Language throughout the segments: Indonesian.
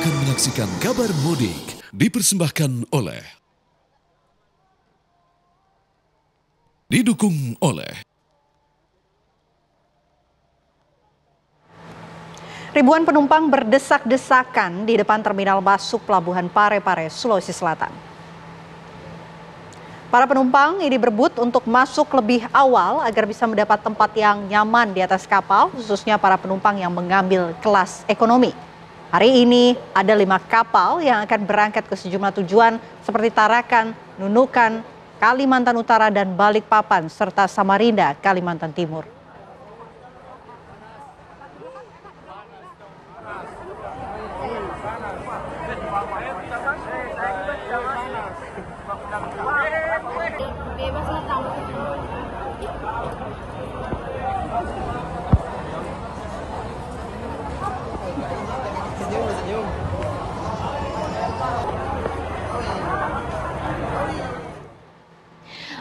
akan menyaksikan kabar mudik dipersembahkan oleh didukung oleh ribuan penumpang berdesak-desakan di depan terminal masuk Pelabuhan Pare-Pare, Sulawesi Selatan. Para penumpang ini berebut untuk masuk lebih awal agar bisa mendapat tempat yang nyaman di atas kapal, khususnya para penumpang yang mengambil kelas ekonomi. Hari ini ada 5 kapal yang akan berangkat ke sejumlah tujuan seperti Tarakan, Nunukan, Kalimantan Utara, dan Balikpapan, serta Samarinda, Kalimantan Timur.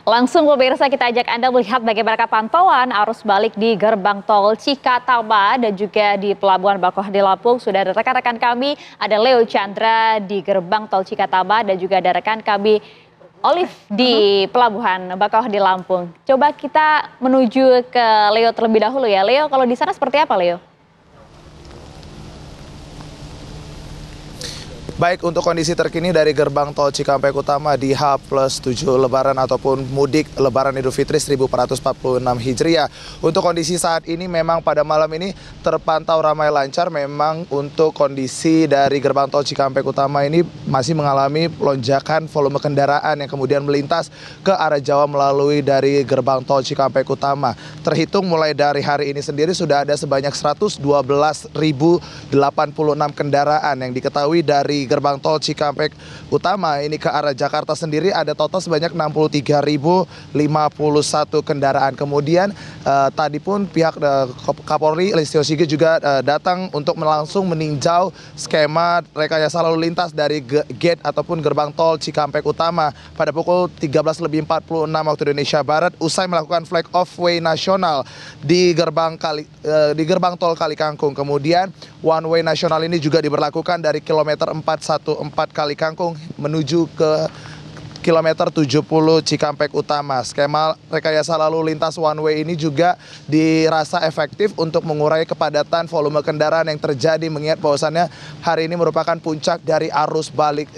Langsung pemirsa, kita ajak Anda melihat bagaimana pantauan arus balik di gerbang tol Cikatama dan juga di Pelabuhan Bakauheni Lampung. Sudah ada rekan-rekan kami, ada Leo Chandra di gerbang tol Cikatama dan juga ada rekan kami Olive di Pelabuhan Bakauheni Lampung. Coba kita menuju ke Leo terlebih dahulu ya. Leo, kalau di sana seperti apa, Leo? Baik, untuk kondisi terkini dari gerbang tol Cikampek Utama di H+7 Lebaran ataupun mudik Lebaran Idul Fitri 1446 Hijriah. Untuk kondisi saat ini memang pada malam ini terpantau ramai lancar. Memang untuk kondisi dari gerbang tol Cikampek Utama ini masih mengalami lonjakan volume kendaraan yang kemudian melintas ke arah Jawa melalui dari gerbang tol Cikampek Utama. Terhitung mulai dari hari ini sendiri sudah ada sebanyak 112.086 kendaraan yang diketahui dari gerbang tol Cikampek Utama ini ke arah Jakarta sendiri ada total sebanyak 63.051 kendaraan. Kemudian tadi pun pihak Kapolri Listio Sigit juga datang untuk langsung meninjau skema rekayasa lalu lintas dari gate ataupun gerbang tol Cikampek Utama pada pukul 13.46 waktu Indonesia Barat usai melakukan flag off way nasional di gerbang tol Kalikangkung. Kemudian one way nasional ini juga diberlakukan dari kilometer 414 Kalikangkung menuju ke kilometer 70 Cikampek Utama. Skema rekayasa lalu lintas one way ini juga dirasa efektif untuk mengurai kepadatan volume kendaraan yang terjadi, mengingat bahwasannya hari ini merupakan puncak dari arus balik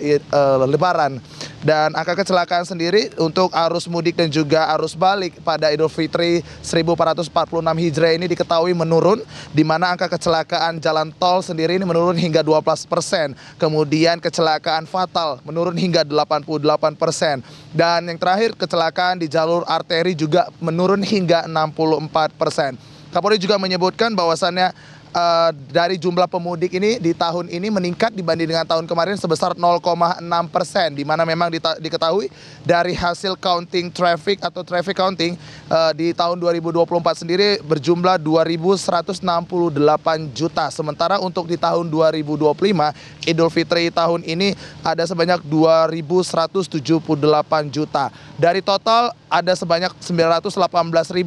Lebaran. Dan angka kecelakaan sendiri untuk arus mudik dan juga arus balik pada Idul Fitri 1446 Hijriah ini diketahui menurun, di mana angka kecelakaan jalan tol sendiri ini menurun hingga 12%. Kemudian kecelakaan fatal menurun hingga 88%. Dan yang terakhir, kecelakaan di jalur arteri juga menurun hingga 64%. Kapolri juga menyebutkan bahwasannya dari jumlah pemudik ini di tahun ini meningkat dibanding dengan tahun kemarin sebesar 0,6%, di mana memang diketahui dari hasil counting traffic atau traffic counting di tahun 2024 sendiri berjumlah 2.168 juta. Sementara untuk di tahun 2025 Idul Fitri tahun ini ada sebanyak 2.178 juta. Dari total ada sebanyak 918.000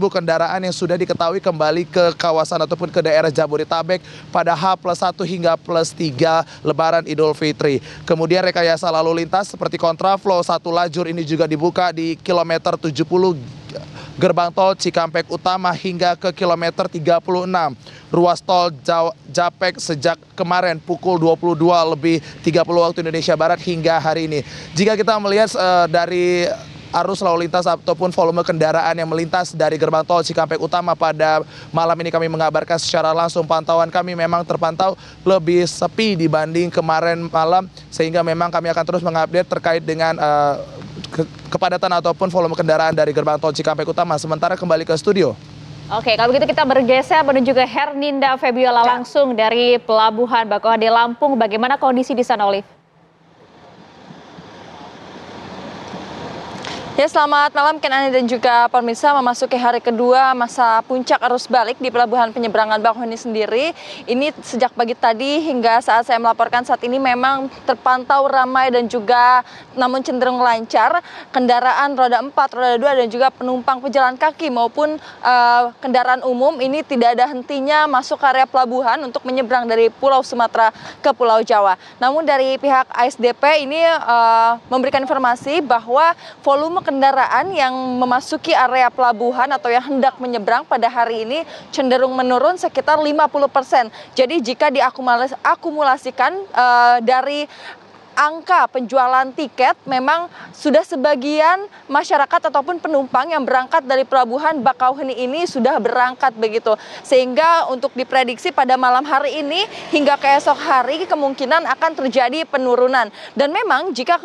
kendaraan yang sudah diketahui kembali ke kawasan ataupun ke daerah Jabodetabek pada H+1 hingga +3 Lebaran Idul Fitri. Kemudian rekayasa lalu lintas seperti kontraflow satu lajur ini juga dibuka di kilometer 70 gerbang tol Cikampek Utama hingga ke kilometer 36. Ruas tol Japek sejak kemarin pukul 22.30 waktu Indonesia Barat hingga hari ini. Jika kita melihat dari arus lalu lintas ataupun volume kendaraan yang melintas dari gerbang tol Cikampek Utama pada malam ini, kami mengabarkan secara langsung pantauan kami memang terpantau lebih sepi dibanding kemarin malam, sehingga memang kami akan terus mengupdate terkait dengan kepadatan ataupun volume kendaraan dari gerbang tol Cikampek Utama. Sementara kembali ke studio. Oke, kalau begitu kita bergeser menuju ke Herninda Febiola langsung dari Pelabuhan Bakauheni Lampung. Bagaimana kondisi di sana, Olive? Ya, selamat malam Kenani dan juga pemirsa. Memasuki hari kedua masa puncak arus balik di Pelabuhan Penyeberangan Bakauheni sendiri. Ini sejak pagi tadi hingga saat saya melaporkan saat ini memang terpantau ramai dan juga namun cenderung lancar. Kendaraan roda 4, roda 2 dan juga penumpang pejalan kaki maupun kendaraan umum ini tidak ada hentinya masuk area pelabuhan untuk menyeberang dari Pulau Sumatera ke Pulau Jawa. Namun dari pihak ASDP ini memberikan informasi bahwa volume kendaraan yang memasuki area pelabuhan atau yang hendak menyeberang pada hari ini cenderung menurun sekitar 50%. Jadi jika diakumulasikan dari angka penjualan tiket, memang sudah sebagian masyarakat ataupun penumpang yang berangkat dari Pelabuhan Bakauheni ini sudah berangkat begitu. Sehingga untuk diprediksi pada malam hari ini hingga ke esok hari kemungkinan akan terjadi penurunan. Dan memang jika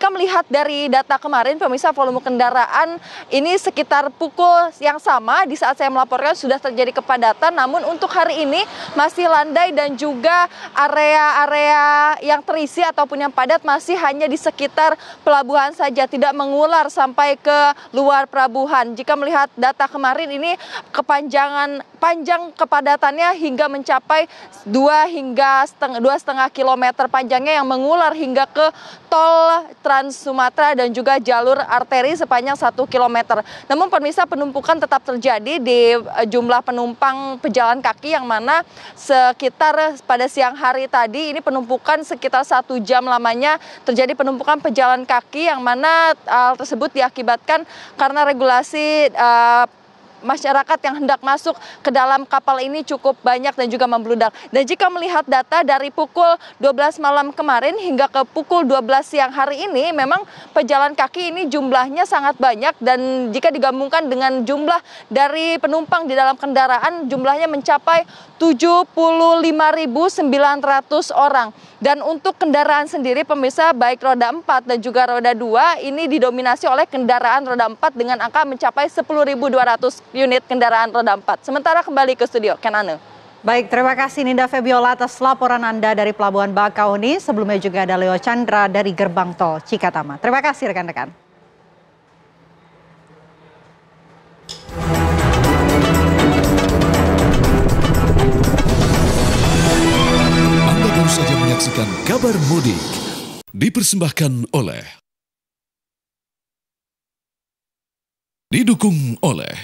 melihat dari data kemarin pemirsa, volume kendaraan ini sekitar pukul yang sama di saat saya melaporkan sudah terjadi kepadatan. Namun untuk hari ini masih landai dan juga area-area yang terisi ataupun yang padat masih hanya di sekitar pelabuhan saja, tidak mengular sampai ke luar pelabuhan. Jika melihat data kemarin ini panjang kepadatannya hingga mencapai 2,5 kilometer panjangnya yang mengular hingga ke tol Trans Sumatera dan juga jalur arteri sepanjang 1 kilometer. Namun pemirsa, penumpukan tetap terjadi di jumlah penumpang pejalan kaki yang mana sekitar pada siang hari tadi ini penumpukan sekitar 1 jam lamanya terjadi penumpukan pejalan kaki yang mana hal tersebut diakibatkan karena regulasi masyarakat yang hendak masuk ke dalam kapal ini cukup banyak dan juga membludak. Dan jika melihat data dari pukul 12 malam kemarin hingga ke pukul 12 siang hari ini, memang pejalan kaki ini jumlahnya sangat banyak dan jika digabungkan dengan jumlah dari penumpang di dalam kendaraan, jumlahnya mencapai 75.900 orang. Dan untuk kendaraan sendiri pemirsa, baik roda 4 dan juga roda 2 ini didominasi oleh kendaraan roda 4 dengan angka mencapai 10.200 unit kendaraan roda 4. Sementara kembali ke studio, Kenane. Baik, terima kasih Ninda Febiola atas laporan Anda dari Pelabuhan Bakauheni. Sebelumnya juga ada Leo Chandra dari Gerbang Tol Cikatama. Terima kasih rekan-rekan. Anda baru saja menyaksikan Kabar Mudik. Dipersembahkan oleh, didukung oleh